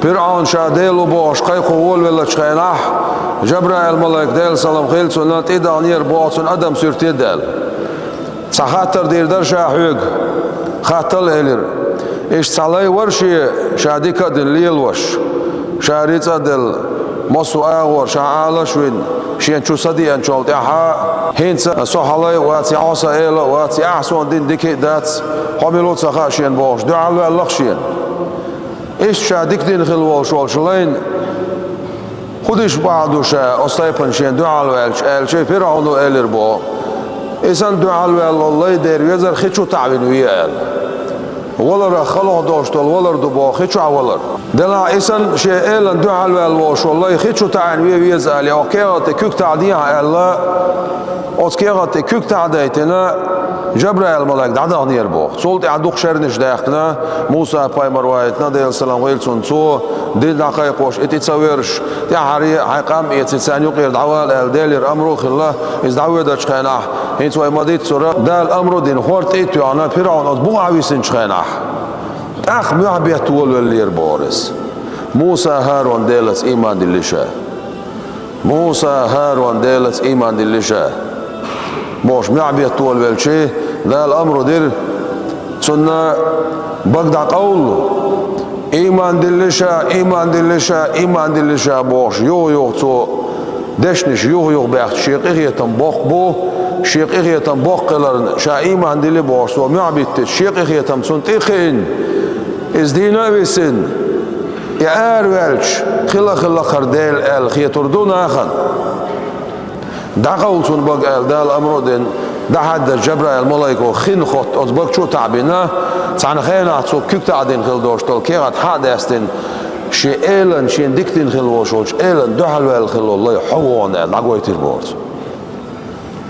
فرعون شاديلو بوش قيقو ولا شخينح جبرائيل ملاك ديل سلام خيلسون نات إدانير بوصن أدم سيرتي ديل سخاطر دير در شاحوق خاتل إلير إيش صلاي ورشي شاديكا دل ليلوش شاريتا دل مصو آغور شعالش وين شين شو صدي أن شولت أحا هينسا صحلاي واتي عصا إيلا واتي أحسون دين ديكي دات حملوت سخا شين بوش دعالو اللق شين إيش شاديك دين خلوال شوال شلين خودش بعدو شا أصيبن شين دعالو الشي فرعونو إلير بو إسان دعالو الله دير ويزر خيشو تعبين ويال ولر خلق دوشتول ولر دبا خيشو عولر دلا إسان شيء إلان دعالو الواش والله خيشو تعبين ويزال يا كيغة كوك تعديها الله أتكيغة كوك تعديتنا جبرائيل ملاك دعدا نير بو صولت عدوك شرنش داخنا موسى بايمر وايتنا ديال السلام ويلسون تو ديل دقائق وش اتتصورش يا حري حقام اتسان يقير دعوال ديلر امرو خلا از دعوه دچ خنا هيت واي مديت سورا دال امرو دين خورت ايت انا فرعون بو عويسن خنا اخ معبيت ولير بورس موسى هارون ديلس ايمان دلشا موسى هارون ديلس ايمان دلشا باش معبيت ولشي ذا الأمر دير سنة بقدع قول إيمان دلشا إيمان دلشا إيمان دلشا باش يو تو دشنش يو بيخت شيقية تنبوق بو شيقية تنبوق قلرن شا إيمان دل باش تو معبيت شيقية تمسون تيخين إزدينا بسن يا أروالش خلا خرديل ال خيتردون آخن دا قول سن بق ال دا الأمر دين ده حد جبرائيل ملايكو خين خط أزبق شو تعبنا تعن خينا تصو كيك تعدين خل دوشتل كيغت حد استن شي إيلن شي ديكتين خل وشوش إيلن دحلو الخل الله حوان العقويتير بورد